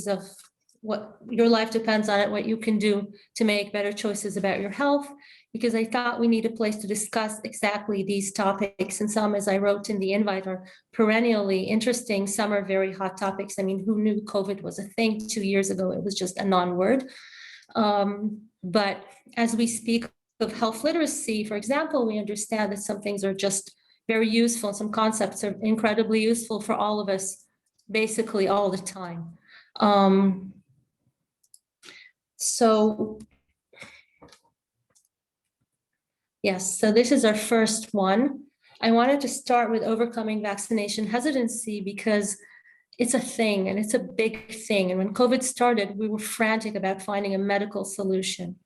of what your life depends on it, what you can do to make better choices about your health, because I thought we need a place to discuss exactly these topics. And some, as I wrote in the invite, are perennially interesting. Some are very hot topics. I mean, who knew COVID was a thing 2 years ago? It was just a non-word. But as we speak of health literacy, for example, we understand that some things are just very useful. Some concepts are incredibly useful for all of us, basically all the time. So yes, so this is our first one. I wanted to start with overcoming vaccination hesitancy because it's a thing and it's a big thing. And when COVID started, we were frantic about finding a medical solution.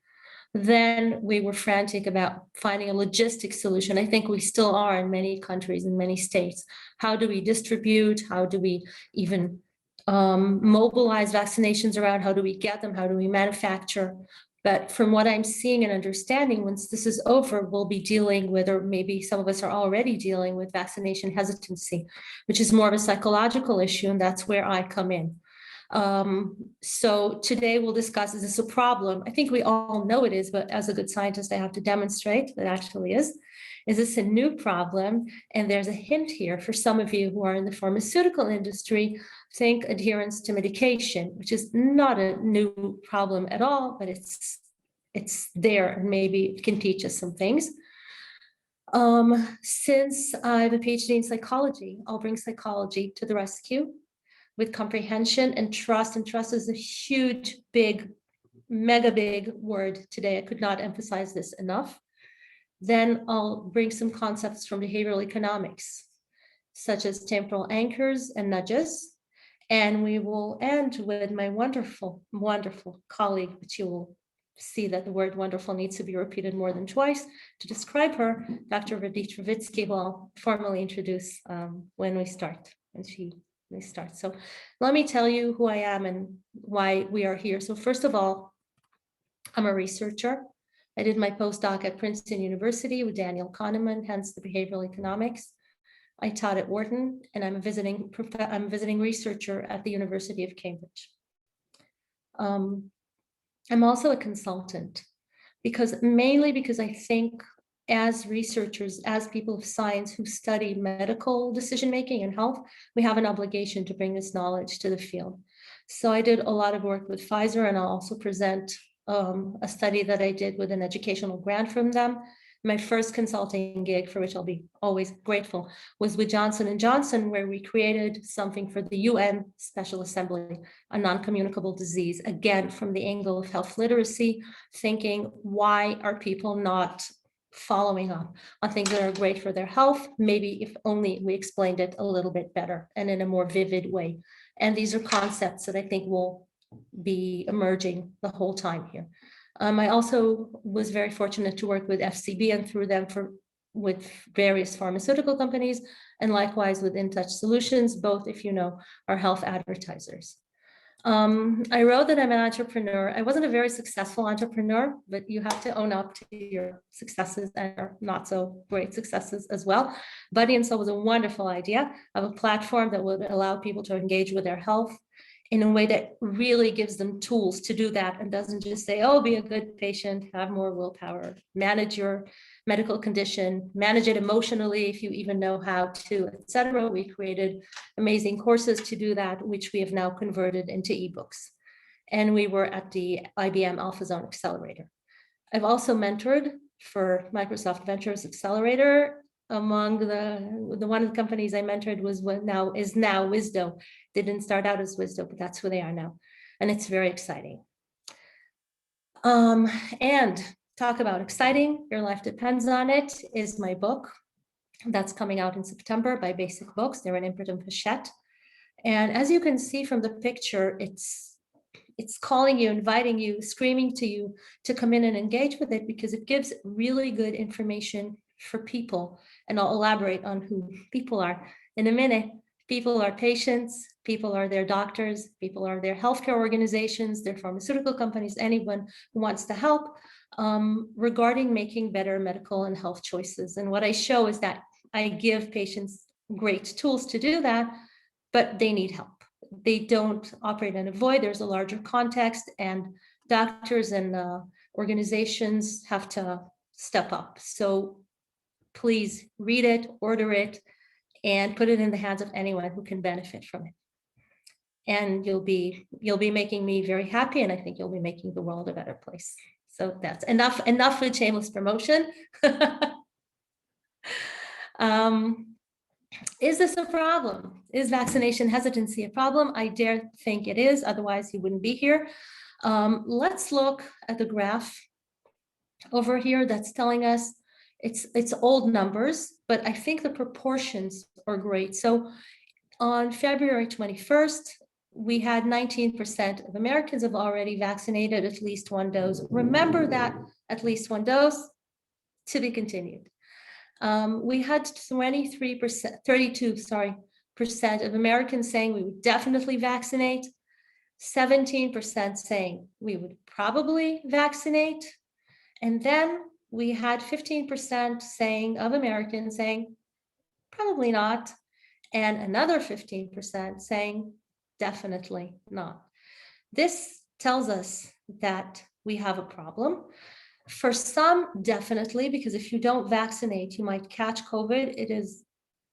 Then we were frantic about finding a logistic solution. I think we still are in many countries, in many states. How do we distribute? How do we even mobilize vaccinations around? How do we get them? How do we manufacture? But from what I'm seeing and understanding, once this is over, we'll be dealing with, or maybe some of us are already dealing with, vaccination hesitancy, which is more of a psychological issue, and that's where I come in. So today we'll discuss, is this a problem? I think we all know it is, but as a good scientist, I have to demonstrate that it actually is. Is this a new problem? And there's a hint here for some of you who are in the pharmaceutical industry. Think adherence to medication, which is not a new problem at all, but it's there and maybe it can teach us some things. Since I have a PhD in psychology, I'll bring psychology to the rescue with comprehension and trust. And trust is a huge, big, mega big word today. I could not emphasize this enough. Then I'll bring some concepts from behavioral economics, such as temporal anchors and nudges. And we will end with my wonderful, wonderful colleague, which you will see that the word wonderful needs to be repeated more than twice to describe her, Dr. Radit Ravitsky, who I'll formally introduce when we start. So let me tell you who I am and why we are here. So first of all, I'm a researcher. I did my postdoc at Princeton University with Daniel Kahneman, hence the behavioral economics. I taught at Wharton, and I'm a visiting researcher at the University of Cambridge. I'm also a consultant mainly because I think as researchers, as people of science who study medical decision-making and health, we have an obligation to bring this knowledge to the field. So I did a lot of work with Pfizer, and I'll also present a study that I did with an educational grant from them. My first consulting gig, for which I'll be always grateful, was with Johnson & Johnson, where we created something for the UN Special Assembly, a non-communicable disease, again, from the angle of health literacy, thinking, why are people not following up on things that are great for their health? Maybe if only we explained it a little bit better and in a more vivid way. And these are concepts that I think will be emerging the whole time here. I also was very fortunate to work with FCB and through them with various pharmaceutical companies, and likewise with InTouch Solutions, both, if you know, are health advertisers. I wrote that I'm an entrepreneur. I wasn't a very successful entrepreneur, but you have to own up to your successes and not so great successes as well. Buddy and Soul was a wonderful idea of a platform that would allow people to engage with their health in a way that really gives them tools to do that and doesn't just say, oh, be a good patient, have more willpower, manage your medical condition, manage it emotionally if you even know how to, etc. We created amazing courses to do that, which we have now converted into ebooks. And we were at the IBM AlphaZone Accelerator. I've also mentored for Microsoft Ventures Accelerator. Among the one of the companies I mentored is now Wisdo. They didn't start out as Wisdo, but that's who they are now. And it's very exciting. And talk about exciting, Your Life Depends on It, is my book that's coming out in September by Basic Books. They're an imprint of Hachette. And as you can see from the picture, it's calling you, inviting you, screaming to you to come in and engage with it, because it gives really good information for people. And I'll elaborate on who people are in a minute. People are patients, people are their doctors, people are their healthcare organizations, their pharmaceutical companies, anyone who wants to help regarding making better medical and health choices. And what I show is that I give patients great tools to do that, but they need help. they don't operate in a void. There's a larger context, and doctors and organizations have to step up. So please read it, order it, and put it in the hands of anyone who can benefit from it. And you'll be making me very happy, and I think you'll be making the world a better place. So that's enough with shameless promotion. Is this a problem? Is vaccination hesitancy a problem? I dare think it is, otherwise you wouldn't be here. Let's look at the graph over here that's telling us it's old numbers, but I think the proportions are great. So on February 21st, we had 19% of Americans have already vaccinated at least one dose. Remember that at least one dose, to be continued. We had 32% of Americans saying we would definitely vaccinate, 17% saying we would probably vaccinate, and then we had 15% of Americans saying probably not, and another 15% saying definitely not. This tells us that we have a problem. For some, definitely, because if you don't vaccinate, you might catch COVID. It is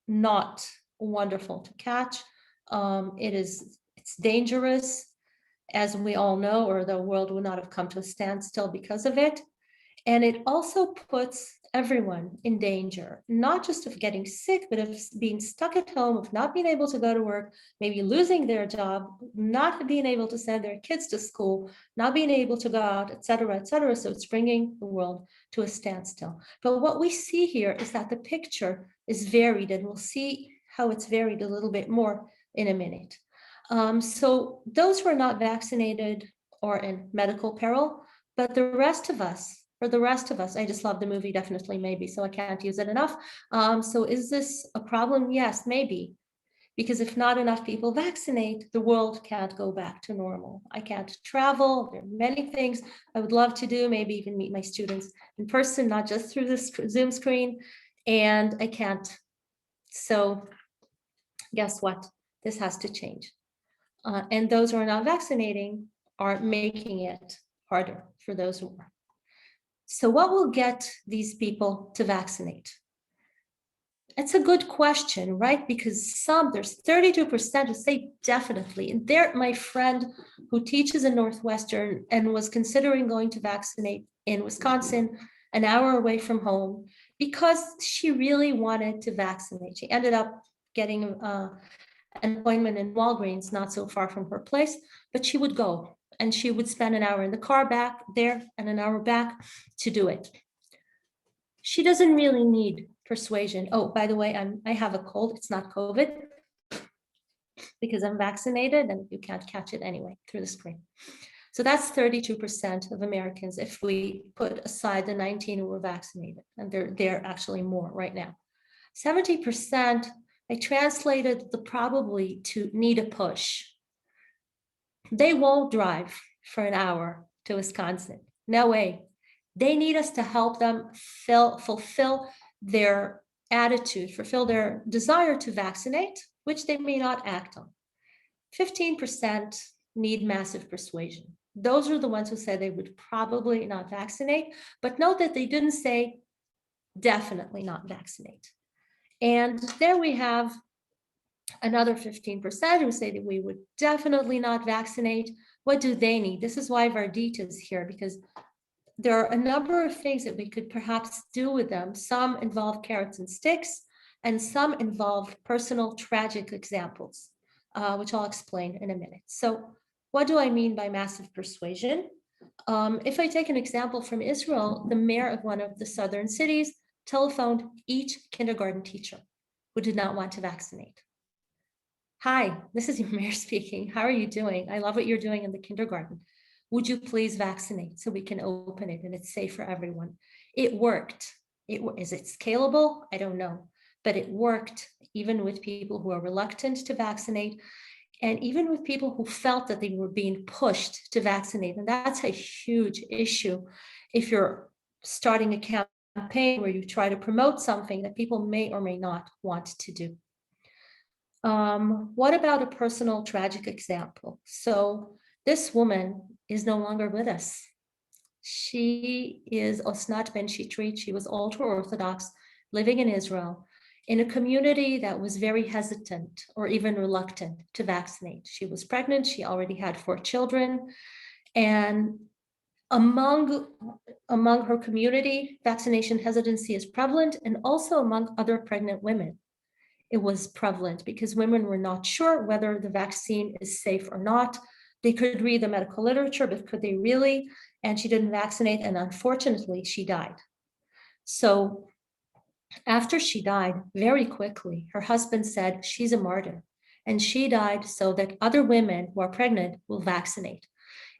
not wonderful to catch. It's dangerous, as we all know, or the world would not have come to a standstill because of it. And it also puts everyone in danger, not just of getting sick, but of being stuck at home, of not being able to go to work, maybe losing their job, not being able to send their kids to school, not being able to go out, et cetera, et cetera. So it's bringing the world to a standstill. But what we see here is that the picture is varied, and we'll see how it's varied a little bit more in a minute. So those who are not vaccinated are in medical peril, but the rest of us, I just love the movie, Definitely Maybe, so I can't use it enough. So is this a problem? Yes, maybe. Because if not enough people vaccinate, the world can't go back to normal. I can't travel. There are many things I would love to do, maybe even meet my students in person, not just through this Zoom screen, and I can't. So guess what? This has to change. And those who are not vaccinating are making it harder for those who are. So what will get these people to vaccinate? It's a good question, right? Because there's 32% who say definitely. And there, my friend who teaches in Northwestern and was considering going to vaccinate in Wisconsin, an hour away from home, because she really wanted to vaccinate. She ended up getting an appointment in Walgreens, not so far from her place, but she would go. And she would spend an hour in the car back there and an hour back to do it. She doesn't really need persuasion. Oh, by the way, I have a cold. It's not COVID because I'm vaccinated, and you can't catch it anyway through the screen. So that's 32% of Americans if we put aside the 19 who were vaccinated, and they're actually more right now. 70%, I translated the probably to need a push. They won't drive for an hour to Wisconsin. No way. They need us to help them fulfill their attitude, fulfill their desire to vaccinate, which they may not act on. 15% need massive persuasion. Those are the ones who said they would probably not vaccinate, but note that they didn't say definitely not vaccinate. And there we have another 15% who say that we would definitely not vaccinate. What do they need? This is why Vardit is here, because there are a number of things that we could perhaps do with them. Some involve carrots and sticks, and some involve personal tragic examples, which I'll explain in a minute. So what do I mean by massive persuasion? If I take an example from Israel, the mayor of one of the southern cities telephoned each kindergarten teacher who did not want to vaccinate. Hi, this is your mayor speaking. How are you doing? I love what you're doing in the kindergarten. Would you please vaccinate so we can open it and it's safe for everyone? It worked. Is it scalable? I don't know, but it worked even with people who are reluctant to vaccinate, and even with people who felt that they were being pushed to vaccinate. And that's a huge issue if you're starting a campaign where you try to promote something that people may or may not want to do. What about a personal tragic example? So this woman is no longer with us. She is Osnat Ben Shitrit. She was ultra-Orthodox, living in Israel, in a community that was very hesitant or even reluctant to vaccinate. She was pregnant. She already had 4 children. And among her community, vaccination hesitancy is prevalent, and also among other pregnant women. It was prevalent because women were not sure whether the vaccine is safe or not. They could read the medical literature, but could they really? And she didn't vaccinate, and unfortunately, she died. So after she died, very quickly, her husband said, she's a martyr. And she died so that other women who are pregnant will vaccinate.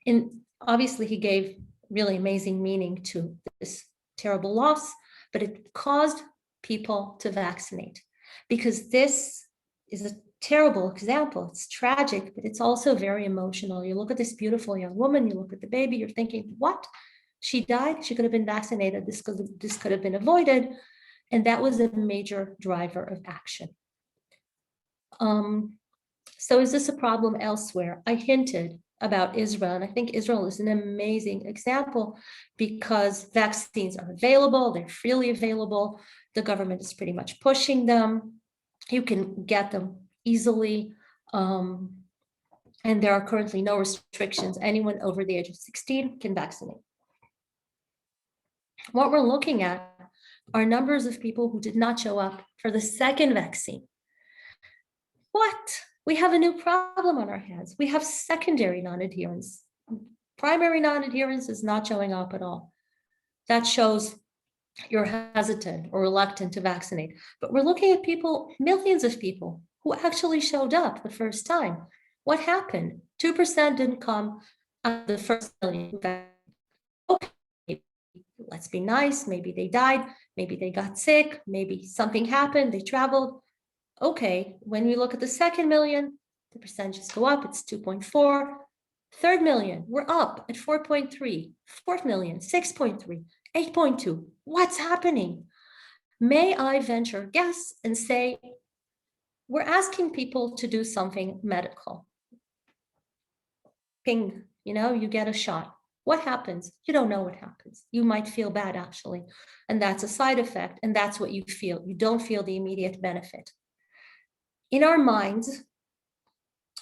And obviously, he gave really amazing meaning to this terrible loss, but it caused people to vaccinate, because this is a terrible example. It's tragic, but it's also very emotional. You look at this beautiful young woman, you look at the baby, you're thinking, what? She died, she could have been vaccinated, this could have been avoided. And that was a major driver of action. So is this a problem elsewhere? I hinted about Israel, and I think Israel is an amazing example because vaccines are available, they're freely available, the government is pretty much pushing them, you can get them easily, and there are currently no restrictions. Anyone over the age of 16 can vaccinate. What we're looking at are numbers of people who did not show up for the second vaccine. What? We have a new problem on our hands. We have secondary non-adherence. Primary non-adherence is not showing up at all. That shows you're hesitant or reluctant to vaccinate. But we're looking at people, millions of people who actually showed up the first time. What happened? 2% didn't come out of the first million. Okay, let's be nice. Maybe they died. Maybe they got sick. Maybe something happened. They traveled. Okay, when we look at the second million, the percentages go up, it's 2.4. Third million, we're up at 4.3. Fourth million, 6.3, 8.2. What's happening? May I venture a guess and say, we're asking people to do something medical. Ping, you get a shot. What happens? You don't know what happens. You might feel bad, actually, and that's a side effect, and that's what you feel. You don't feel the immediate benefit. In our minds,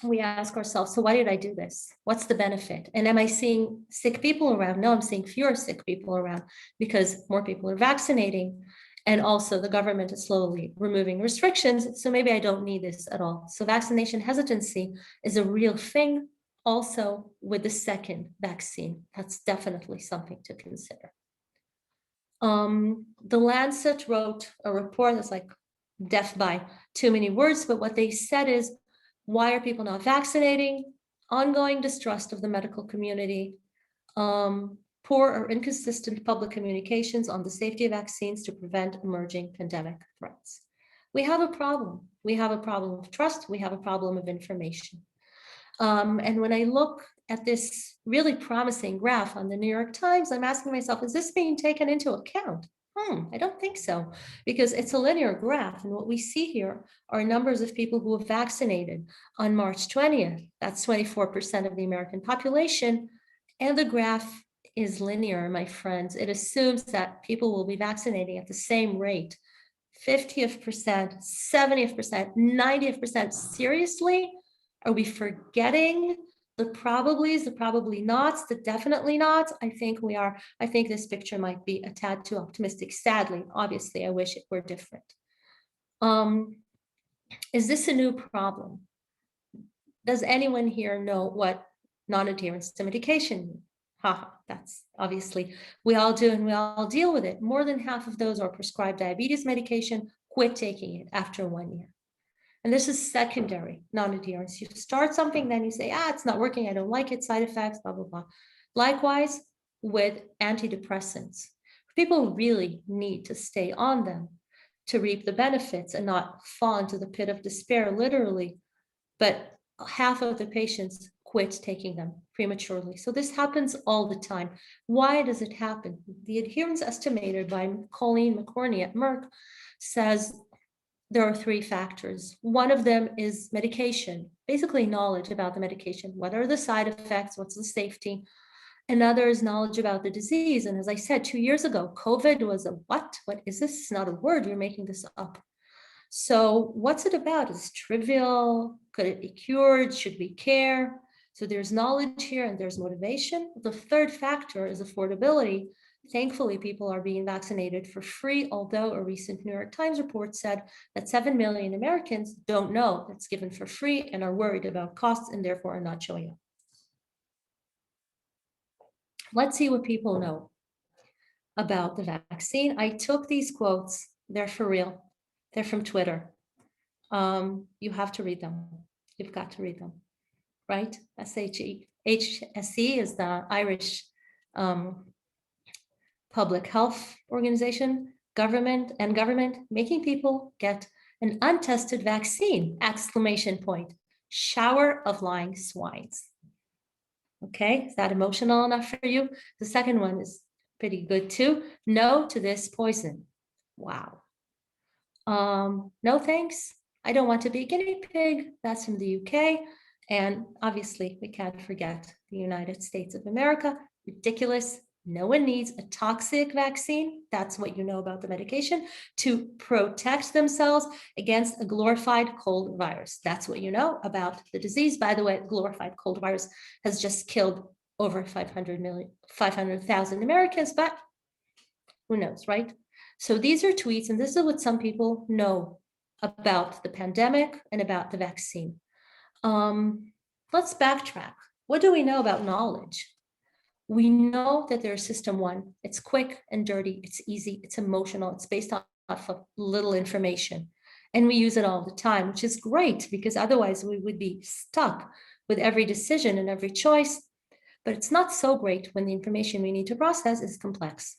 we ask ourselves, so why did I do this? What's the benefit? And am I seeing sick people around? No, I'm seeing fewer sick people around because more people are vaccinating. And also the government is slowly removing restrictions. So maybe I don't need this at all. So vaccination hesitancy is a real thing. Also with the second vaccine, that's definitely something to consider. The Lancet wrote a report that's like death by too many words, but what they said is, why are people not vaccinating? Ongoing distrust of the medical community, poor or inconsistent public communications on the safety of vaccines to prevent emerging pandemic threats. We have a problem. We have a problem of trust. We have a problem of information. And when I look at this really promising graph on the New York Times, I'm asking myself, is this being taken into account? I don't think so, because it's a linear graph. And what we see here are numbers of people who have vaccinated on March 20th. That's 24% of the American population. And the graph is linear, my friends. It assumes that people will be vaccinating at the same rate. 50th percent, 70th percent, 90th percent. Seriously? Are we forgetting the probablys, the probably nots, the definitely nots? I think we are. I think this picture might be a tad too optimistic. Sadly, obviously, I wish it were different. Is this a new problem? Does anyone here know what non-adherence to medication means? That's obviously, we all do, and we all deal with it. More than half of those are prescribed diabetes medication, quit taking it after 1 year. And this is secondary non-adherence. You start something, then you say, it's not working, I don't like it, side effects, blah, blah, blah. Likewise with antidepressants. People really need to stay on them to reap the benefits and not fall into the pit of despair, literally. But half of the patients quit taking them prematurely. So this happens all the time. Why does it happen? The adherence estimator by Colleen McCorney at Merck says there are three factors. One of them is medication, basically knowledge about the medication. What are the side effects? What's the safety? Another is knowledge about the disease. And as I said, 2 years ago, COVID was a what? What is this? It's not a word. You're making this up. So what's it about? Is it trivial? Could it be cured? Should we care? So there's knowledge here and there's motivation. The third factor is affordability. Thankfully, people are being vaccinated for free, although a recent New York Times report said that 7 million Americans don't know it's given for free and are worried about costs and therefore are not showing up. Let's see what people know about the vaccine. I took these quotes. They're for real. They're from Twitter. You have to read them. You've got to read them, right? HSE is the Irish public health organization, government making people get an untested vaccine, exclamation point, shower of lying swines. Okay, is that emotional enough for you? The second one is pretty good too. No to this poison. Wow. No thanks. I don't want to be a guinea pig. That's from the UK. And obviously we can't forget the United States of America. Ridiculous. No one needs a toxic vaccine. That's what you know about the medication to protect themselves against a glorified cold virus. That's what you know about the disease. By the way, glorified cold virus has just killed over 500,000 Americans, but who knows, right? So these are tweets, and this is what some people know about the pandemic and about the vaccine. Let's backtrack. What do we know about knowledge? We know that there's system one. It's quick and dirty. It's easy. It's emotional. It's based off of little information. And we use it all the time, which is great because otherwise we would be stuck with every decision and every choice. But it's not so great when the information we need to process is complex.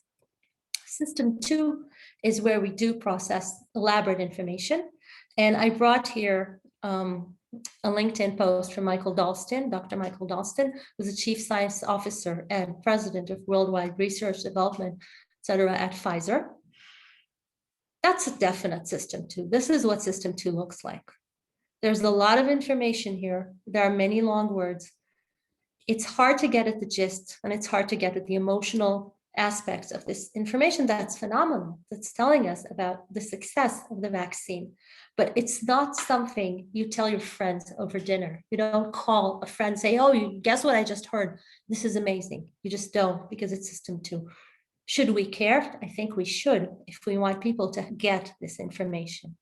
System two is where we do process elaborate information. And I brought here a LinkedIn post from Michael Dalston, Dr. Michael Dalston, who's the Chief Science Officer and President of Worldwide Research Development, et cetera, at Pfizer. That's a definite system two. This is what system two looks like. There's a lot of information here. There are many long words. It's hard to get at the gist, and it's hard to get at the emotional aspects of this information that's phenomenal, that's telling us about the success of the vaccine. But it's not something you tell your friends over dinner. You don't call a friend and say, oh, guess what I just heard? This is amazing. You just don't, because it's system two. Should we care? I think we should, if we want people to get this information.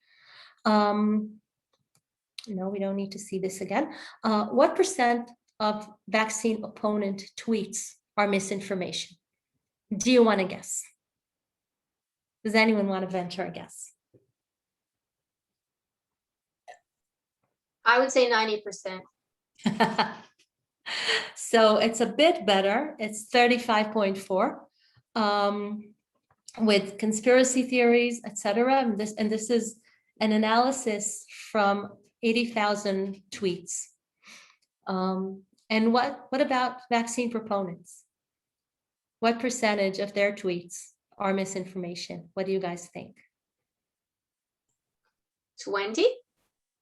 No, we don't need to see this again. What percent of vaccine opponent tweets are misinformation? Do you want to guess? Does anyone want to venture a guess? I would say 90%. So it's a bit better. It's 35.4 with conspiracy theories, etc. And this is an analysis from 80,000 tweets. And what about vaccine proponents? What percentage of their tweets are misinformation? What do you guys think? 20?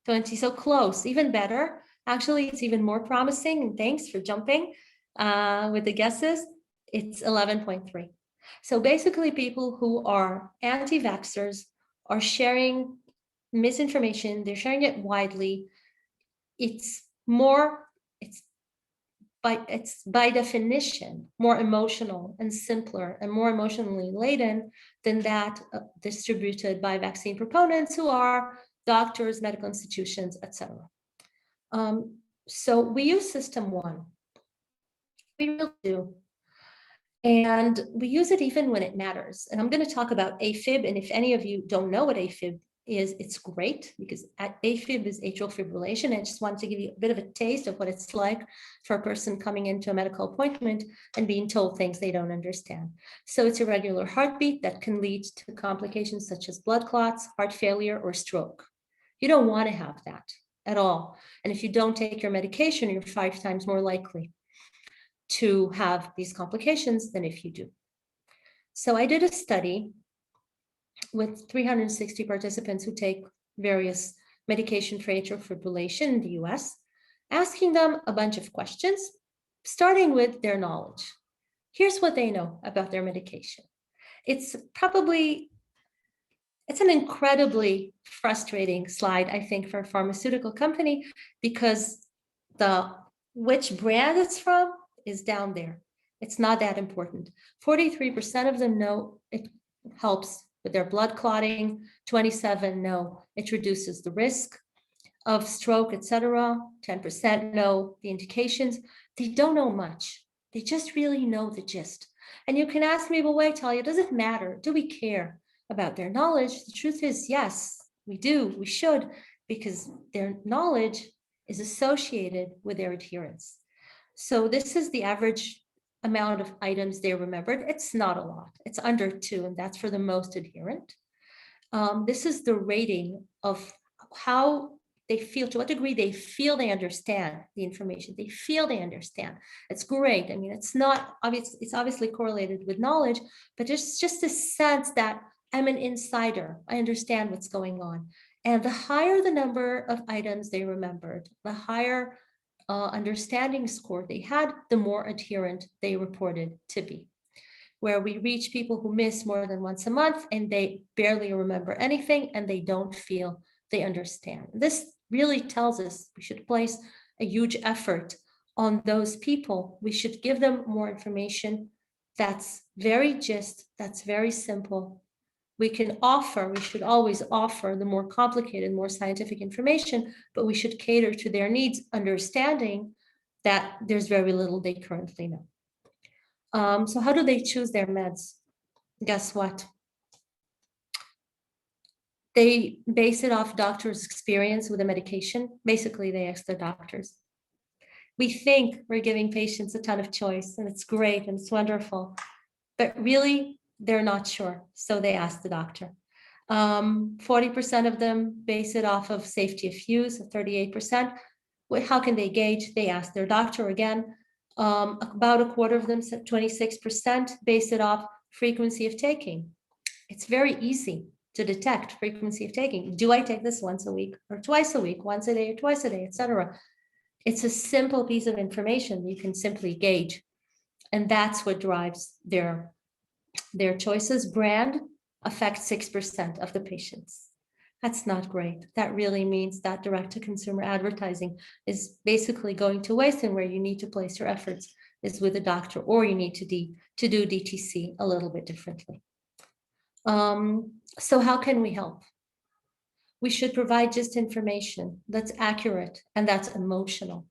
20, so close, even better. Actually, it's even more promising, and thanks for jumping with the guesses. It's 11.3. So basically, people who are anti-vaxxers are sharing misinformation. They're sharing it widely. It's by definition more emotional and simpler and more emotionally laden than that distributed by vaccine proponents who are doctors, medical institutions, etc. So we use system one. We really do. And we use it even when it matters. And I'm going to talk about AFib. And if any of you don't know what AFib is, it's great because AFib is atrial fibrillation. I just wanted to give you a bit of a taste of what it's like for a person coming into a medical appointment and being told things they don't understand. So it's irregular heartbeat that can lead to complications such as blood clots, heart failure, or stroke. You don't want to have that at all. And if you don't take your medication, you're 5 times more likely to have these complications than if you do. So I did a study with 360 participants who take various medication for atrial fibrillation in the US, asking them a bunch of questions, starting with their knowledge. Here's what they know about their medication. It's an incredibly frustrating slide, I think, for a pharmaceutical company, because which brand it's from is down there. It's not that important. 43% of them know it helps with their blood clotting. 27 know it reduces the risk of stroke, etc. 10% know the indications. They don't know much. They just really know the gist. And you can ask me, well, wait, Talya, does it matter? Do we care about their knowledge? The truth is, yes, we do. We should, because their knowledge is associated with their adherence. So this is the average amount of items they remembered. It's not a lot. It's under 2, and that's for the most adherent. This is the rating of how they feel, to what degree they feel they understand the information. They feel they understand. It's great. I mean, it's not obvious, it's obviously correlated with knowledge, but there's just a sense that I'm an insider. I understand what's going on. And the higher the number of items they remembered, the higher understanding score they had, the more adherent they reported to be. Where we reach people who miss more than once a month and they barely remember anything and they don't feel they understand. This really tells us we should place a huge effort on those people. We should give them more information that's very that's very simple. We should always offer the more complicated, more scientific information, but we should cater to their needs, understanding that there's very little they currently know. So how do they choose their meds? Guess what? They base it off doctors' experience with the medication. Basically, they ask their doctors. We think we're giving patients a ton of choice, and it's great and it's wonderful, but really, they're not sure. So they ask the doctor. 40% of them base it off of safety of use, 38%. How can they gauge? They ask their doctor again. About a quarter of them, 26%, base it off frequency of taking. It's very easy to detect frequency of taking. Do I take this once a week or twice a week, once a day or twice a day, etc.? It's a simple piece of information you can simply gauge. And that's what drives their choices. Brand affects 6% of the patients. That's not great. That really means that direct-to-consumer advertising is basically going to waste, and where you need to place your efforts is with a doctor, or you need to do DTC a little bit differently. So how can we help? We should provide just information that's accurate and that's emotional,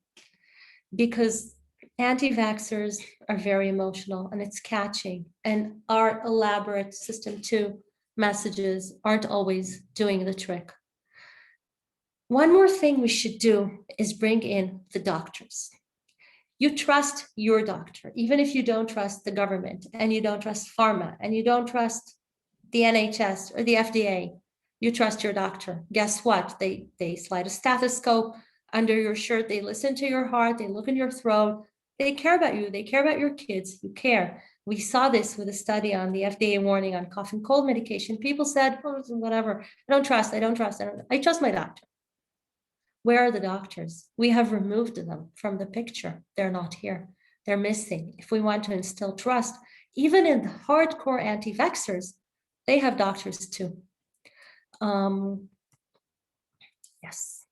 because anti-vaxxers are very emotional and it's catching, and our elaborate system 2 messages aren't always doing the trick. One more thing we should do is bring in the doctors. You trust your doctor, even if you don't trust the government and you don't trust pharma and you don't trust the NHS or the FDA, you trust your doctor. Guess what? They slide a stethoscope under your shirt, they listen to your heart, they look in your throat, they care about you, they care about your kids, you care. We saw this with a study on the FDA warning on cough and cold medication. People said, oh, whatever, I trust my doctor. Where are the doctors? We have removed them from the picture. They're not here. They're missing. If we want to instill trust, even in the hardcore anti-vaxxers, they have doctors too. Yes.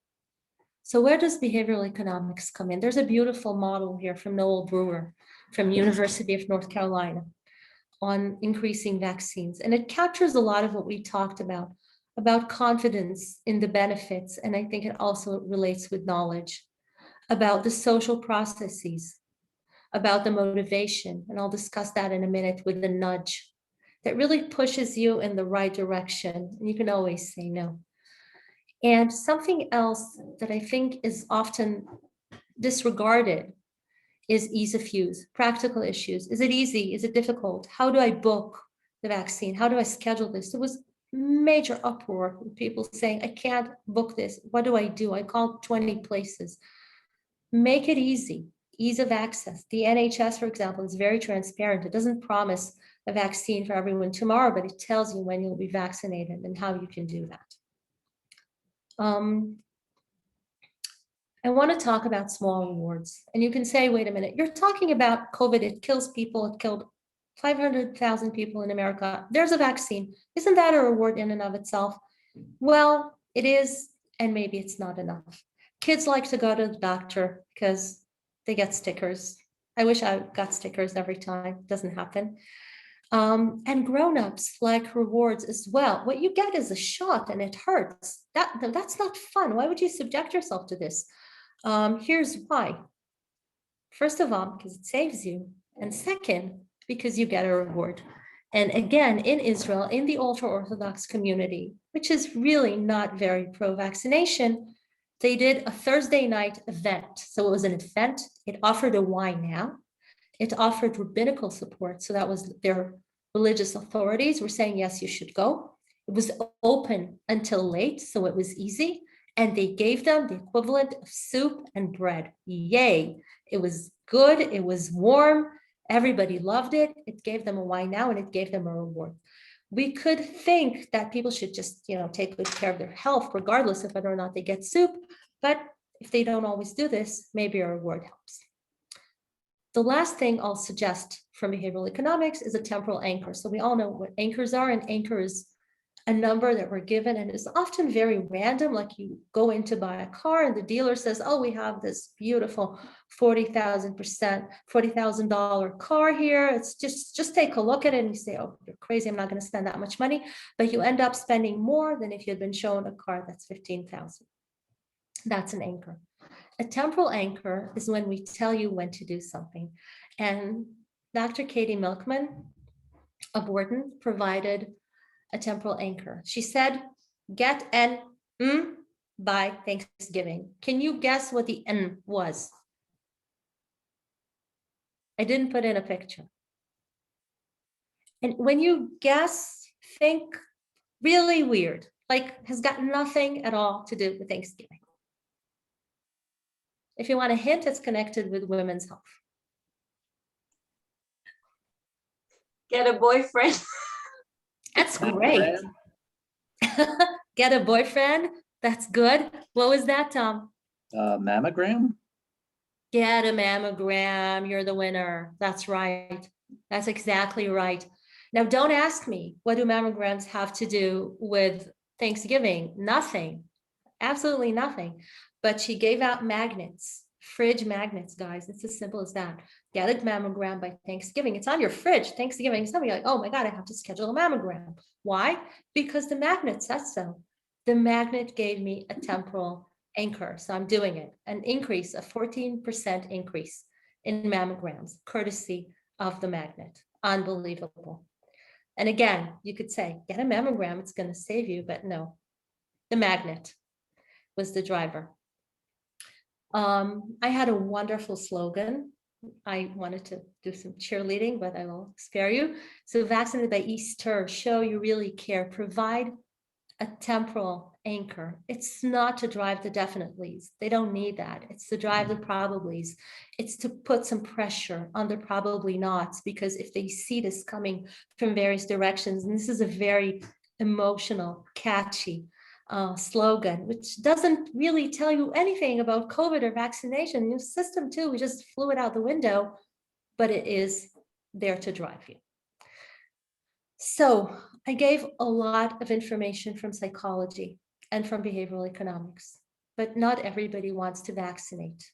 So where does behavioral economics come in? There's a beautiful model here from Noel Brewer from University of North Carolina on increasing vaccines. And it captures a lot of what we talked about confidence in the benefits. And I think it also relates with knowledge, about the social processes, about the motivation. And I'll discuss that in a minute with the nudge that really pushes you in the right direction. And you can always say no. And something else that I think is often disregarded is ease of use, practical issues. Is it easy? Is it difficult? How do I book the vaccine? How do I schedule this? There was major uproar with people saying, I can't book this. What do? I called 20 places. Make it easy, ease of access. The NHS, for example, is very transparent. It doesn't promise a vaccine for everyone tomorrow, but it tells you when you'll be vaccinated and how you can do that. I want to talk about small rewards. And you can say, wait a minute, you're talking about COVID, it kills people, it killed 500,000 people in America. There's a vaccine. Isn't that a reward in and of itself? Well, it is, and maybe it's not enough. Kids like to go to the doctor because they get stickers. I wish I got stickers every time. It doesn't happen. And grown-ups like rewards as well. What you get is a shot and it hurts. That's not fun. Why would you subject yourself to this? Here's why. First of all, because it saves you. And second, because you get a reward. And again, in Israel, in the ultra-Orthodox community, which is really not very pro-vaccination, they did a Thursday night event. So it was an event. It offered a why now. It offered rabbinical support. So that was their religious authorities were saying, yes, you should go. It was open until late, so it was easy. And they gave them the equivalent of soup and bread. Yay. It was good. It was warm. Everybody loved it. It gave them a why now, and it gave them a reward. We could think that people should just, take good care of their health, regardless of whether or not they get soup. But if they don't always do this, maybe a reward helps. The last thing I'll suggest from behavioral economics is a temporal anchor. So we all know what anchors are. An anchor is a number that we're given, and it's often very random. Like you go in to buy a car and the dealer says, oh, we have this beautiful $40,000 car here. It's just take a look at it, and you say, oh, you're crazy, I'm not going to spend that much money. But you end up spending more than if you had been shown a car that's $15,000. That's an anchor. A temporal anchor is when we tell you when to do something. And Dr. Katie Milkman of Wharton provided a temporal anchor. She said, get an by Thanksgiving. Can you guess what the N was? I didn't put in a picture. And when you guess, think really weird, like has got nothing at all to do with Thanksgiving. If you want a hint, it's connected with women's health. Get a boyfriend. That's great. Get a boyfriend. That's good. What was that, Tom? Mammogram. Get a mammogram. You're the winner. That's right. That's exactly right. Now, don't ask me, what do mammograms have to do with Thanksgiving? Nothing. Absolutely nothing. But she gave out magnets, fridge magnets, guys. It's as simple as that. Get a mammogram by Thanksgiving. It's on your fridge. Thanksgiving. Somebody like, oh my God, I have to schedule a mammogram. Why? Because the magnet says so. The magnet gave me a temporal anchor. So I'm doing it. An increase, a 14% increase in mammograms, courtesy of the magnet. Unbelievable. And again, you could say, get a mammogram, it's going to save you, but no, the magnet was the driver. I had a wonderful slogan. I wanted to do some cheerleading, but I will spare you. So vaccinated by Easter, show you really care, provide a temporal anchor. It's not to drive the definitelys. They don't need that. It's to drive the probablys. It's to put some pressure on the probably nots, because if they see this coming from various directions, and this is a very emotional, catchy slogan, which doesn't really tell you anything about COVID or vaccination. Your system too, we just flew it out the window, but it is there to drive you. So I gave a lot of information from psychology and from behavioral economics, but not everybody wants to vaccinate.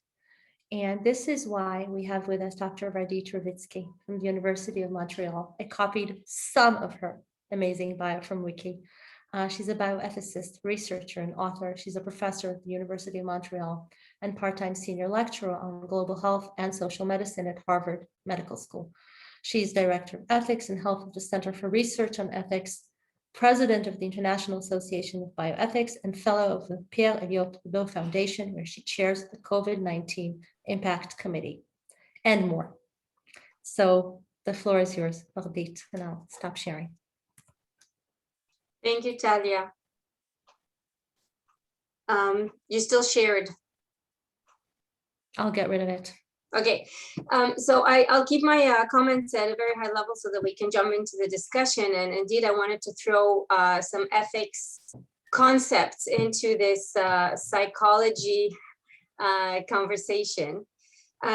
And this is why we have with us Dr. Vardi Travitsky from the University of Montreal. I copied some of her amazing bio from Wiki. She's a bioethicist, researcher, and author. She's a professor at the University of Montreal and part-time senior lecturer on global health and social medicine at Harvard Medical School. She's director of ethics and health of the Center for Research on Ethics, president of the International Association of Bioethics, and fellow of the Pierre Elliott Trudeau Foundation, where she chairs the COVID-19 Impact Committee, and more. So the floor is yours, Vardit, and I'll stop sharing. Thank you, Talya. You still shared. I'll get rid of it. Okay, so I'll keep my comments at a very high level so that we can jump into the discussion. And indeed, I wanted to throw some ethics concepts into this psychology conversation.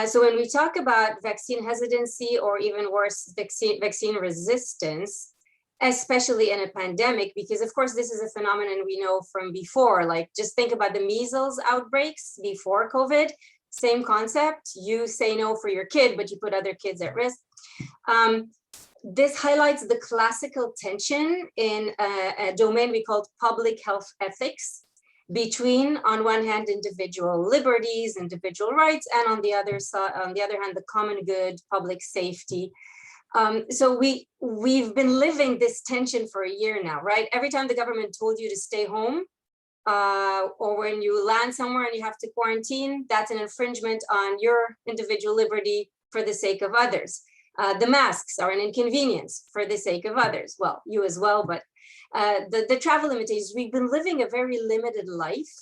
So when we talk about vaccine hesitancy, or even worse, vaccine resistance, especially in a pandemic, because of course this is a phenomenon we know from before, like just think about the measles outbreaks before COVID, same concept. You say no for your kid, but you put other kids at risk. This highlights the classical tension in a domain we call public health ethics, between, on one hand, individual liberties, individual rights, and on the other hand, the common good, public safety. So we've been living this tension for a year now, right? Every time the government told you to stay home, or when you land somewhere and you have to quarantine, that's an infringement on your individual liberty for the sake of others. The masks are an inconvenience for the sake of others. Well, you as well, but the travel limitations, we've been living a very limited life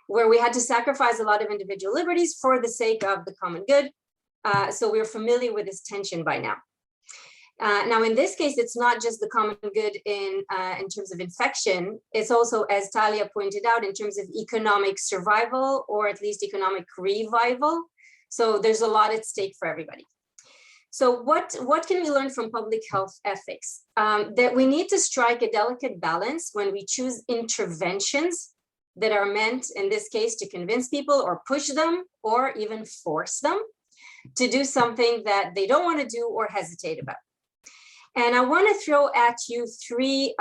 where we had to sacrifice a lot of individual liberties for the sake of the common good. So we're familiar with this tension by now. Now, in this case, it's not just the common good in terms of infection. It's also, as Talya pointed out, in terms of economic survival, or at least economic revival. So there's a lot at stake for everybody. So what can we learn from public health ethics? That we need to strike a delicate balance when we choose interventions that are meant, in this case, to convince people or push them or even force them to do something that they don't want to do or hesitate about. And I want to throw at you three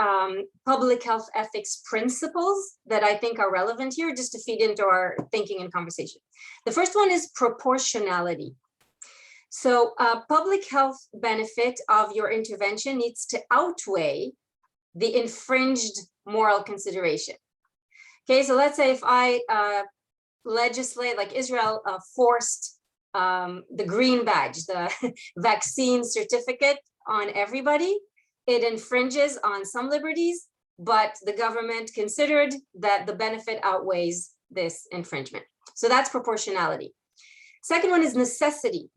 public health ethics principles that I think are relevant here, just to feed into our thinking and conversation. The first one is proportionality. So public health benefit of your intervention needs to outweigh the infringed moral consideration. Okay, so let's say if I legislate, like Israel forced the green badge, the vaccine certificate on everybody, it infringes on some liberties, but the government considered that the benefit outweighs this infringement. So that's proportionality. Second one is necessity.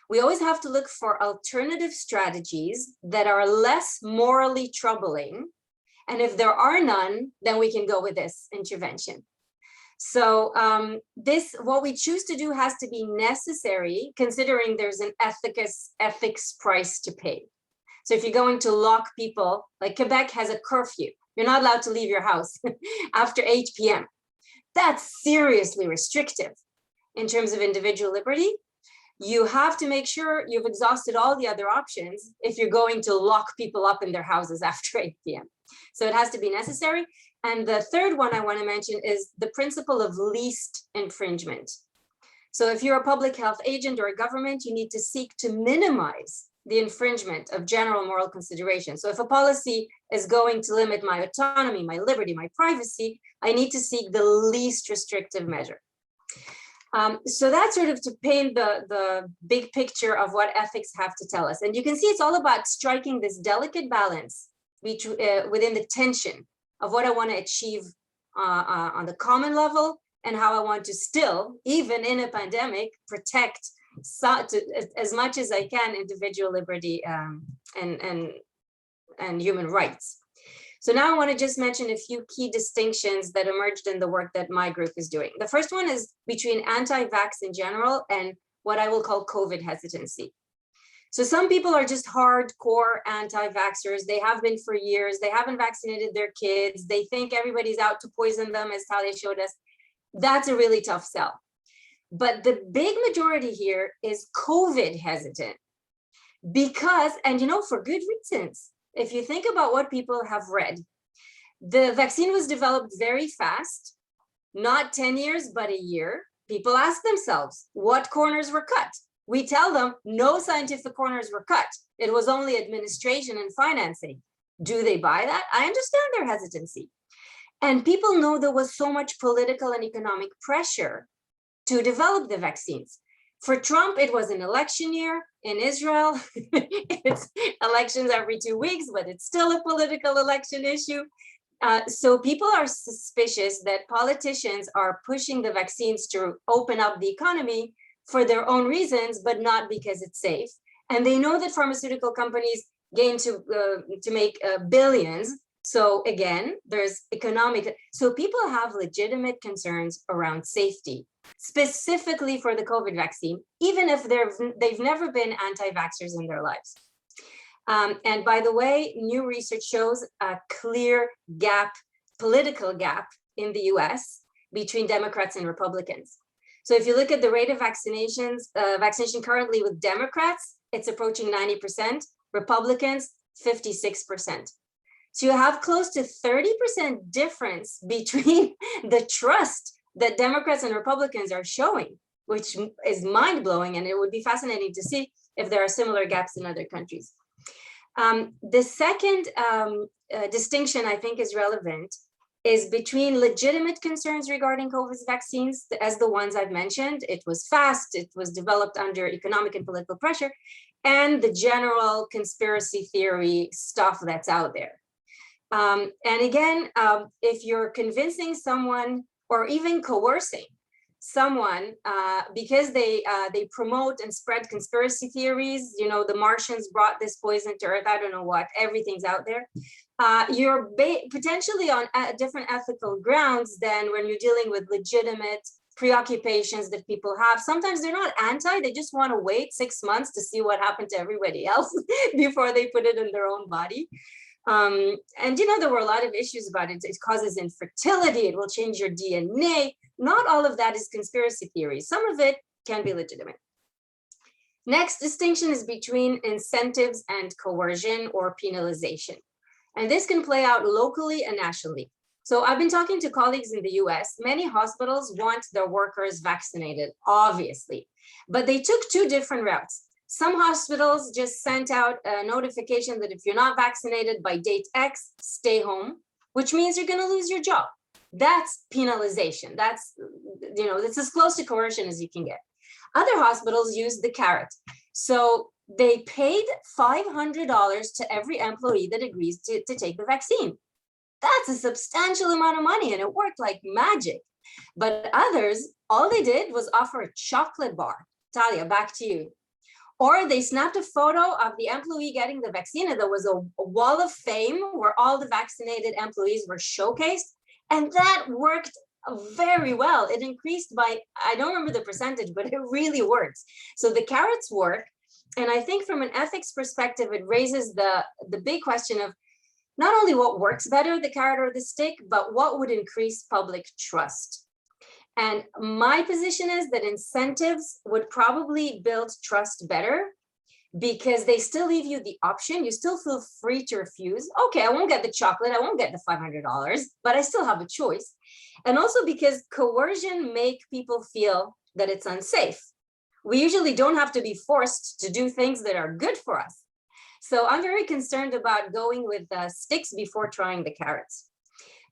We always have to look for alternative strategies that are less morally troubling. And if there are none, then we can go with this intervention. So what we choose to do has to be necessary, considering there's an ethics price to pay. So if you're going to lock people, like Quebec has a curfew, you're not allowed to leave your house after 8 p.m. That's seriously restrictive in terms of individual liberty. You have to make sure you've exhausted all the other options if you're going to lock people up in their houses after 8 p.m. So it has to be necessary. And the third one I want to mention is the principle of least infringement. So if you're a public health agent or a government, you need to seek to minimize the infringement of general moral consideration. So if a policy is going to limit my autonomy, my liberty, my privacy, I need to seek the least restrictive measure. So that's sort of to paint the big picture of what ethics have to tell us. And you can see it's all about striking this delicate balance within the tension of what I want to achieve on the common level and how I want to still, even in a pandemic, protect as much as I can individual liberty and human rights. So now I want to just mention a few key distinctions that emerged in the work that my group is doing. The first one is between anti-vax in general and what I will call COVID hesitancy. So some people are just hardcore anti-vaxxers. They have been for years. They haven't vaccinated their kids. They think everybody's out to poison them, as Talya showed us. That's a really tough sell. But the big majority here is COVID hesitant because, and for good reasons. If you think about what people have read, the vaccine was developed very fast, not 10 years, but a year. People ask themselves, what corners were cut? We tell them no scientific corners were cut. It was only administration and financing. Do they buy that? I understand their hesitancy. And people know there was so much political and economic pressure to develop the vaccines. For Trump, it was an election year. In Israel, it's elections every 2 weeks, but it's still a political election issue. So people are suspicious that politicians are pushing the vaccines to open up the economy for their own reasons, but not because it's safe. And they know that pharmaceutical companies gain to make billions. So again, there's economic, so people have legitimate concerns around safety, specifically for the COVID vaccine, even if they've never been anti-vaxxers in their lives. And by the way, new research shows a clear gap, political gap in the US between Democrats and Republicans. So if you look at the rate of vaccination currently with Democrats, it's approaching 90%, Republicans, 56%. So you have close to 30% difference between the trust that Democrats and Republicans are showing, which is mind-blowing, and it would be fascinating to see if there are similar gaps in other countries. The second distinction I think is relevant is between legitimate concerns regarding COVID vaccines, as the ones I've mentioned. It was fast, it was developed under economic and political pressure, and the general conspiracy theory stuff that's out there. And again, if you're convincing someone or even coercing someone because they promote and spread conspiracy theories, you know, the Martians brought this poison to Earth, I don't know what, everything's out there. You're potentially on different ethical grounds than when you're dealing with legitimate preoccupations that people have. Sometimes they're not anti, they just want to wait 6 months to see what happened to everybody else before they put it in their own body. And you know, there were a lot of issues about it. It causes infertility, it will change your DNA. Not all of that is conspiracy theories. Some of it can be legitimate. Next distinction is between incentives and coercion or penalization. And this can play out locally and nationally. So I've been talking to colleagues in the US. Many hospitals want their workers vaccinated, obviously, but they took two different routes. Some hospitals just sent out a notification that if you're not vaccinated by date X, stay home, which means you're going to lose your job. That's penalization. That's, you know, it's as close to coercion as you can get. Other hospitals use the carrot. So they paid $500 to every employee that agrees to take the vaccine. That's a substantial amount of money, and it worked like magic. But others, all they did was offer a chocolate bar. Talya, back to you. Or they snapped a photo of the employee getting the vaccine, and there was a wall of fame where all the vaccinated employees were showcased. And that worked very well. It increased by, I don't remember the percentage, but it really works. So the carrots work. And I think from an ethics perspective, it raises the big question of not only what works better, the carrot or the stick, but what would increase public trust. And my position is that incentives would probably build trust better because they still leave you the option. You still feel free to refuse. Okay, I won't get the chocolate, I won't get the $500, but I still have a choice. And also because coercion makes people feel that it's unsafe. We usually don't have to be forced to do things that are good for us. So I'm very concerned about going with sticks before trying the carrots.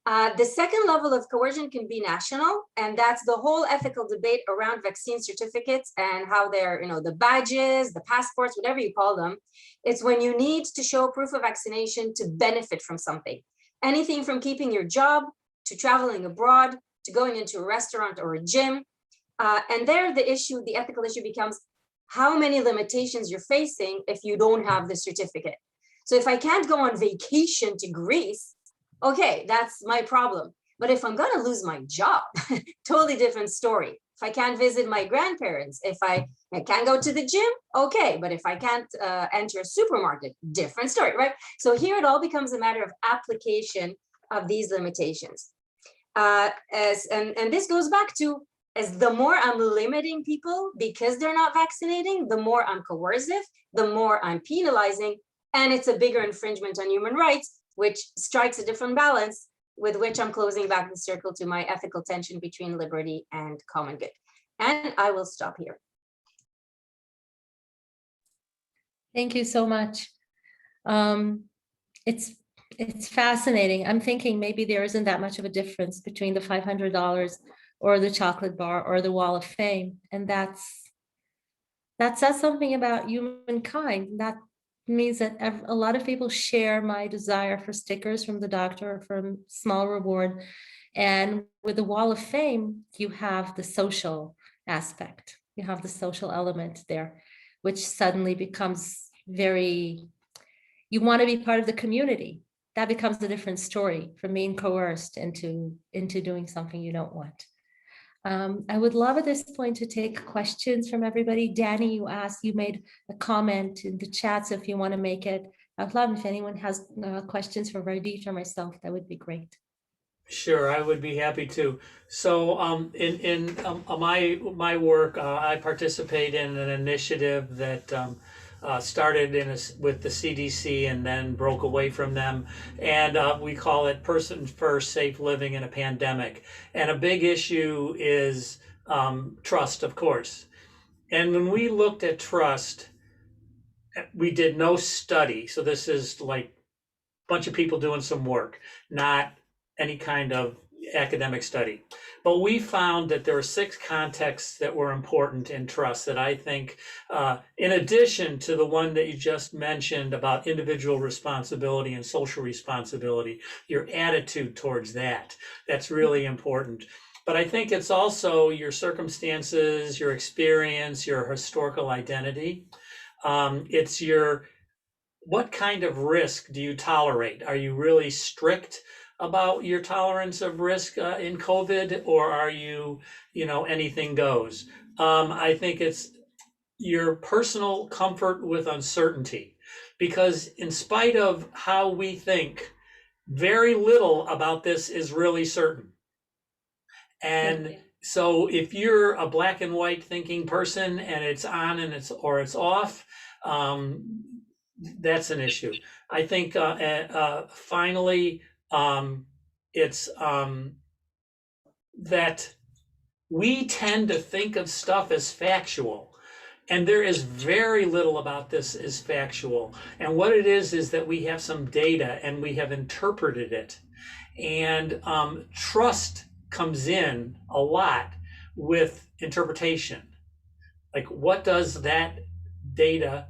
The second level of coercion can be national, and that's the whole ethical debate around vaccine certificates and how they're, you know, the badges, the passports, whatever you call them. It's when you need to show proof of vaccination to benefit from something. Anything from keeping your job, to traveling abroad, to going into a restaurant or a gym. And there the ethical issue becomes how many limitations you're facing if you don't have the certificate. So if I can't go on vacation to Greece, okay, that's my problem. But if I'm going to lose my job, totally different story. If I can't visit my grandparents, if I can't go to the gym, okay. But if I can't enter a supermarket, different story, right? So here it all becomes a matter of application of these limitations. And this goes back to, as the more I'm limiting people because they're not vaccinating, the more I'm coercive, the more I'm penalizing, and it's a bigger infringement on human rights, which strikes a different balance, with which I'm closing back the circle to my ethical tension between liberty and common good. And I will stop here. Thank you so much. It's fascinating. I'm thinking maybe there isn't that much of a difference between the $500 or the chocolate bar or the wall of fame. And that says something about humankind. That means that a lot of people share my desire for stickers from the doctor, for small reward. And with the wall of fame, you have the social aspect. You have the social element there, which suddenly becomes very, you want to be part of the community. that becomes a different story from being coerced into doing something you don't want. I would love at this point to take questions from everybody. Danny, you made a comment in the chat, so if you want to make it, I'd love if anyone has questions for Vardit or myself, that would be great. Sure, I would be happy to. So, in my work, I participate in an initiative that started with the CDC and then broke away from them, and we call it Person First Safe Living in a Pandemic. And a big issue is trust, of course. And when we looked at trust, we did no study. So this is like a bunch of people doing some work, not any kind of academic study. But we found that there are 6 contexts that were important in trust that I think, in addition to the one that you just mentioned about individual responsibility and social responsibility, your attitude towards that's really important. But I think it's also your circumstances, your experience, your historical identity. It's what kind of risk do you tolerate? Are you really strict about your tolerance of risk in COVID, or are you, anything goes? I think it's your personal comfort with uncertainty, because in spite of how we think, very little about this is really certain. And so if you're a black and white thinking person and it's on and it's off, that's an issue. I think finally, it's that we tend to think of stuff as factual, and there is very little about this as factual. And what it is that we have some data and we have interpreted it. And trust comes in a lot with interpretation. Like, what does that data,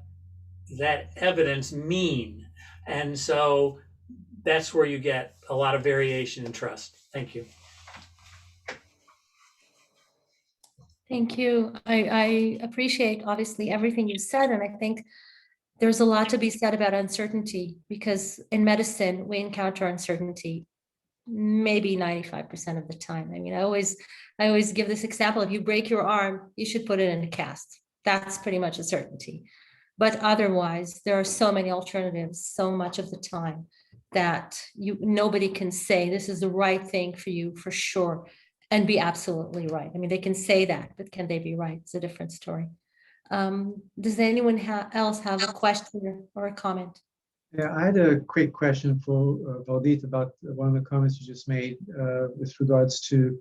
that evidence mean? And so that's where you get a lot of variation in trust. Thank you. Thank you. I appreciate obviously everything you said, and I think there's a lot to be said about uncertainty, because in medicine we encounter uncertainty maybe 95% of the time. I mean, I always give this example: if you break your arm, you should put it in a cast. That's pretty much a certainty. But otherwise, there are so many alternatives so much of the time that nobody can say this is the right thing for you for sure and be absolutely right. I mean, they can say that, but can they be right? It's a different story. Does anyone else have a question or a comment? Yeah, I had a quick question for Vardit about one of the comments you just made with regards to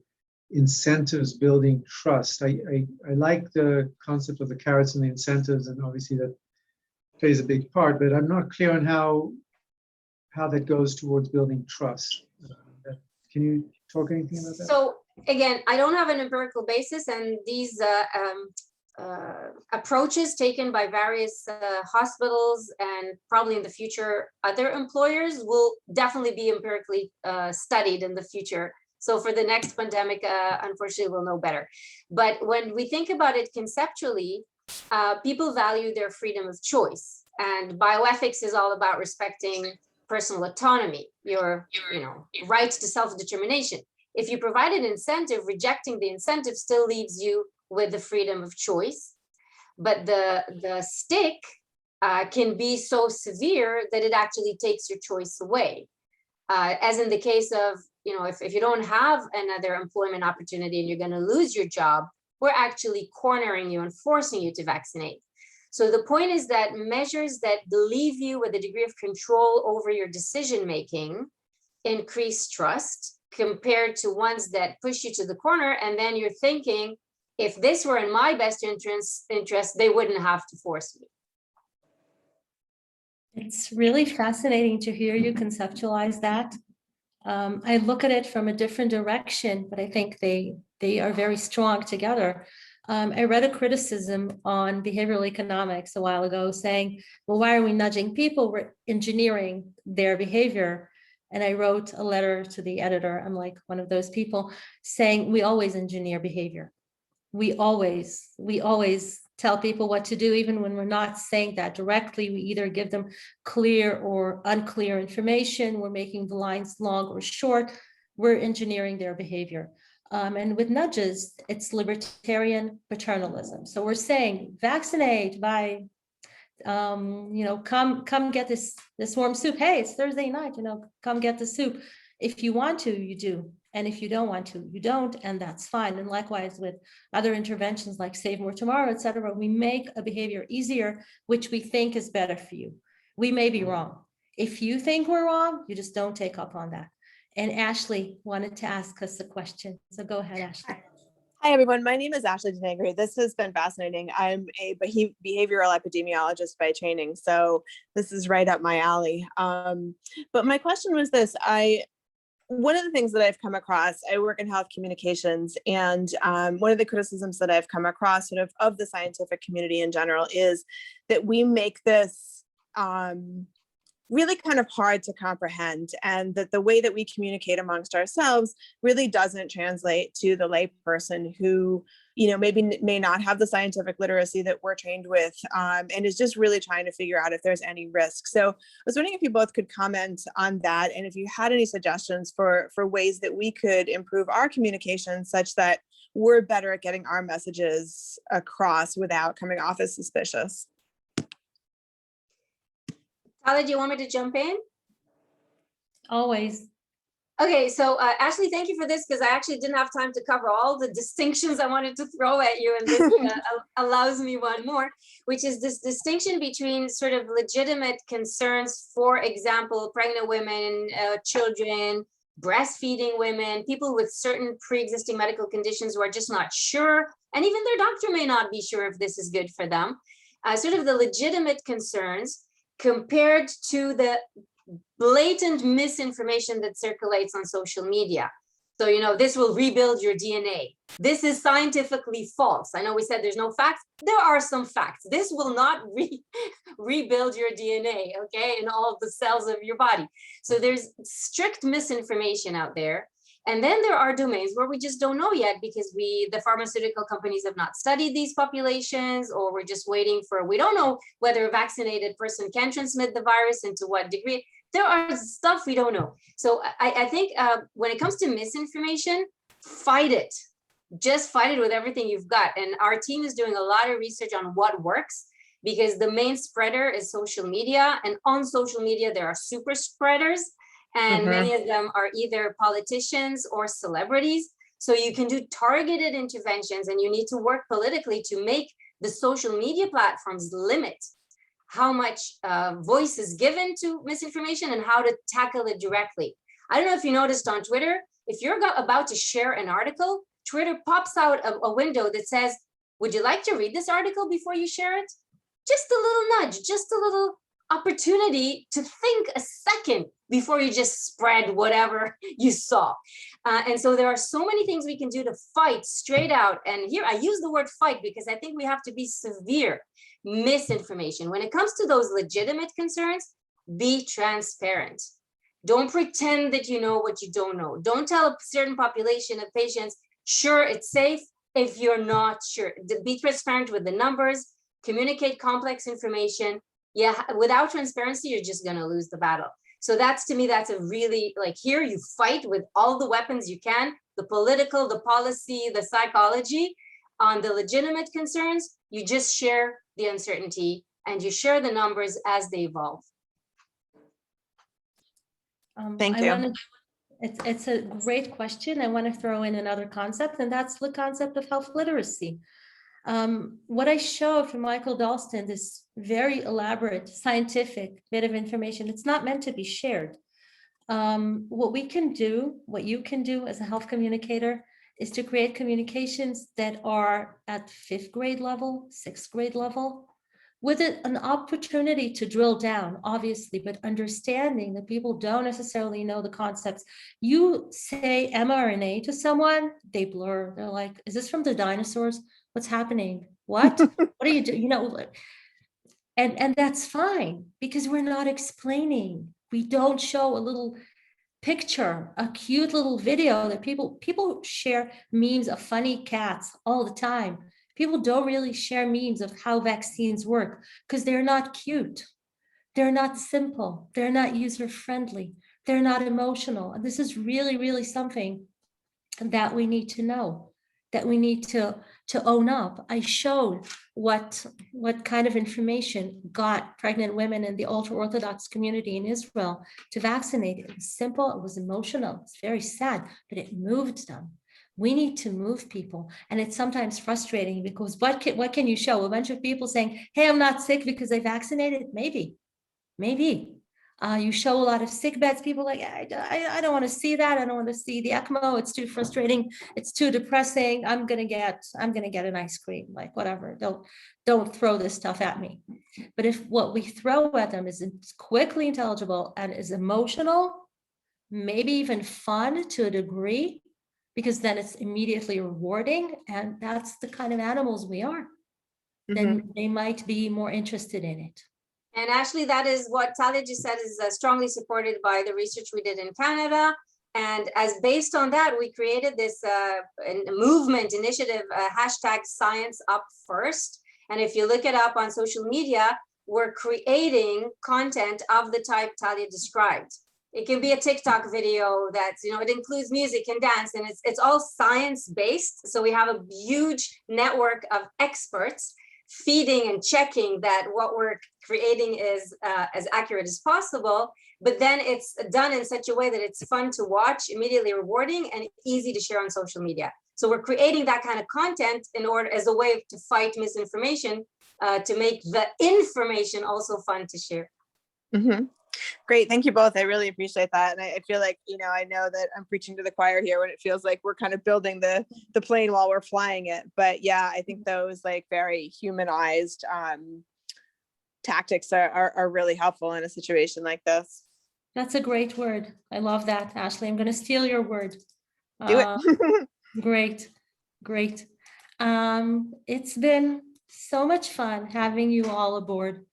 incentives building trust. I like the concept of the carrots and the incentives, and obviously that plays a big part, but I'm not clear on how that goes towards building trust. Can you talk anything about that? So again, I don't have an empirical basis, and these approaches taken by various hospitals and probably in the future other employers will definitely be empirically studied in the future. So for the next pandemic, unfortunately, we'll know better. But when we think about it conceptually, people value their freedom of choice, and bioethics is all about respecting personal autonomy, your right to self-determination. If you provide an incentive, rejecting the incentive still leaves you with the freedom of choice, but the stick can be so severe that it actually takes your choice away. As in the case of, if you don't have another employment opportunity and you're going to lose your job, we're actually cornering you and forcing you to vaccinate. So the point is that measures that leave you with a degree of control over your decision-making increase trust compared to ones that push you to the corner. And then you're thinking, if this were in my best interest, they wouldn't have to force me. It's really fascinating to hear you conceptualize that. I look at it from a different direction, but I think they are very strong together. I read a criticism on behavioral economics a while ago saying, well, why are we nudging people? We're engineering their behavior. And I wrote a letter to the editor. I'm like one of those people saying we always engineer behavior. We always tell people what to do, even when we're not saying that directly. We either give them clear or unclear information. We're making the lines long or short. We're engineering their behavior. And with nudges, it's libertarian paternalism. So we're saying vaccinate by, come get this warm soup. Hey, it's Thursday night, come get the soup. If you want to, you do. And if you don't want to, you don't, and that's fine. And likewise with other interventions like Save More Tomorrow, et cetera, we make a behavior easier, which we think is better for you. We may be wrong. If you think we're wrong, you just don't take up on that. And Ashley wanted to ask us a question. So go ahead, Ashley. Hi, everyone. My name is Ashley Denegri. This has been fascinating. I'm a behavioral epidemiologist by training, so this is right up my alley. But my question was this. One of the things that I've come across, I work in health communications, and one of the criticisms that I've come across sort of the scientific community in general is that we make this really kind of hard to comprehend, and that the way that we communicate amongst ourselves really doesn't translate to the layperson who, maybe may not have the scientific literacy that we're trained with, and is just really trying to figure out if there's any risk. So I was wondering if you both could comment on that, and if you had any suggestions for ways that we could improve our communication such that we're better at getting our messages across without coming off as suspicious. Talya, do you want me to jump in? Always. Okay, so Ashley, thank you for this, because I actually didn't have time to cover all the distinctions I wanted to throw at you, and this allows me one more, which is this distinction between sort of legitimate concerns, for example, pregnant women, children, breastfeeding women, people with certain pre-existing medical conditions who are just not sure, and even their doctor may not be sure if this is good for them, sort of the legitimate concerns compared to the blatant misinformation that circulates on social media. So, this will rebuild your DNA. This is scientifically false. I know we said there's no facts. There are some facts. This will not rebuild your DNA, okay, in all of the cells of your body. So there's strict misinformation out there. And then there are domains where we just don't know yet, because the pharmaceutical companies have not studied these populations, or we're just waiting we don't know whether a vaccinated person can transmit the virus and to what degree. There are stuff we don't know. So I think when it comes to misinformation, fight it. Just fight it with everything you've got. And our team is doing a lot of research on what works, because the main spreader is social media. And on social media, there are super spreaders. And many of them are either politicians or celebrities. So you can do targeted interventions, and you need to work politically to make the social media platforms limit how much voice is given to misinformation and how to tackle it directly. I don't know if you noticed on Twitter, if you're about to share an article, Twitter pops out a window that says, would you like to read this article before you share it? Just a little nudge, just a little opportunity to think a second before you just spread whatever you saw. And so there are so many things we can do to fight straight out. And here I use the word fight because I think we have to be severe misinformation. When it comes to those legitimate concerns, be transparent. Don't pretend that you know what you don't know. Don't tell a certain population of patients, sure, it's safe, if you're not sure. Be transparent with the numbers, communicate complex information. Yeah, without transparency, you're just gonna lose the battle. So to me, that's a really, here you fight with all the weapons you can, the political, the policy, the psychology. On the legitimate concerns, you just share the uncertainty and you share the numbers as they evolve. Thank you. It's a great question. I want to throw in another concept, and that's the concept of health literacy. What I show from Michael Dalston, this very elaborate scientific bit of information, it's not meant to be shared. What you can do as a health communicator is to create communications that are at 5th grade level, 6th grade level, with an opportunity to drill down, obviously, but understanding that people don't necessarily know the concepts. You say mRNA to someone, they blur. They're like, is this from the dinosaurs? What's happening? What? What are you doing? And that's fine, because we're not explaining. We don't show a little picture, a cute little video that people share memes of funny cats all the time. People don't really share memes of how vaccines work because they're not cute. They're not simple. They're not user-friendly. They're not emotional. And this is really, really something that we need to know, that we need to own up. I showed what kind of information got pregnant women in the ultra-Orthodox community in Israel to vaccinate. It was simple, it was emotional, it's very sad, but it moved them. We need to move people. And it's sometimes frustrating because what can you show? A bunch of people saying, hey, I'm not sick because I vaccinated? Maybe. You show a lot of sick beds, people like, I don't want to see that. I don't want to see the ECMO. It's too frustrating. It's too depressing. I'm gonna get an ice cream, like whatever. Don't throw this stuff at me. But if what we throw at them is quickly intelligible and is emotional, maybe even fun to a degree, because then it's immediately rewarding, and that's the kind of animals we are, then they might be more interested in it. And actually, that is what Talya just said is strongly supported by the research we did in Canada. And as based on that, we created this movement initiative, hashtag Science Up First. And if you look it up on social media, we're creating content of the type Talya described. It can be a TikTok video that's, it includes music and dance, and it's all science-based. So we have a huge network of experts feeding and checking that what we're creating is as accurate as possible, but then it's done in such a way that it's fun to watch, immediately rewarding, and easy to share on social media. So we're creating that kind of content in order as a way to fight misinformation, to make the information also fun to share. Great, thank you both. I really appreciate that. And I feel like, I know that I'm preaching to the choir here when it feels like we're kind of building the plane while we're flying it. But yeah, I think those like very humanized tactics are really helpful in a situation like this. That's a great word. I love that, Ashley. I'm going to steal your word. Do it. Great. It's been so much fun having you all aboard.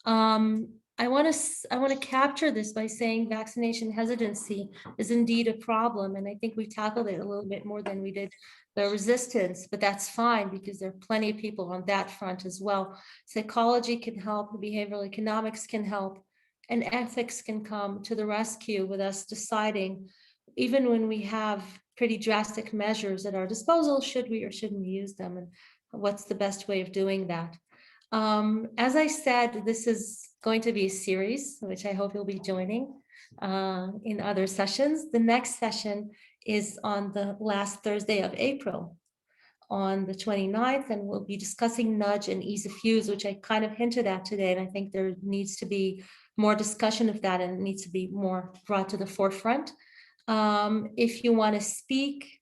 I want to capture this by saying vaccination hesitancy is indeed a problem. And I think we tackled it a little bit more than we did the resistance, but that's fine because there are plenty of people on that front as well. Psychology can help, behavioral economics can help, and ethics can come to the rescue with us deciding, even when we have pretty drastic measures at our disposal, should we or shouldn't we use them, and what's the best way of doing that. As I said, this is going to be a series, which I hope you'll be joining in other sessions. The next session is on the last Thursday of April, on the 29th, and we'll be discussing nudge and ease of use, which I kind of hinted at today, and I think there needs to be more discussion of that, and it needs to be more brought to the forefront. If you want to speak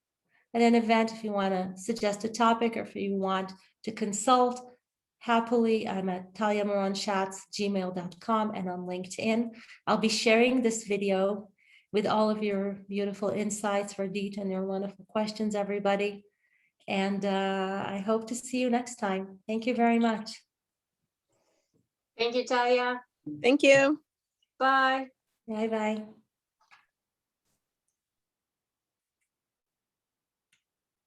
at an event, if you want to suggest a topic, or if you want to consult, happily, I'm at Talya Miron-Shatz, gmail.com, and on LinkedIn. I'll be sharing this video with all of your beautiful insights, Vardit, and your wonderful questions, everybody. And I hope to see you next time. Thank you very much. Thank you, Talya. Thank you. Bye. Bye-bye.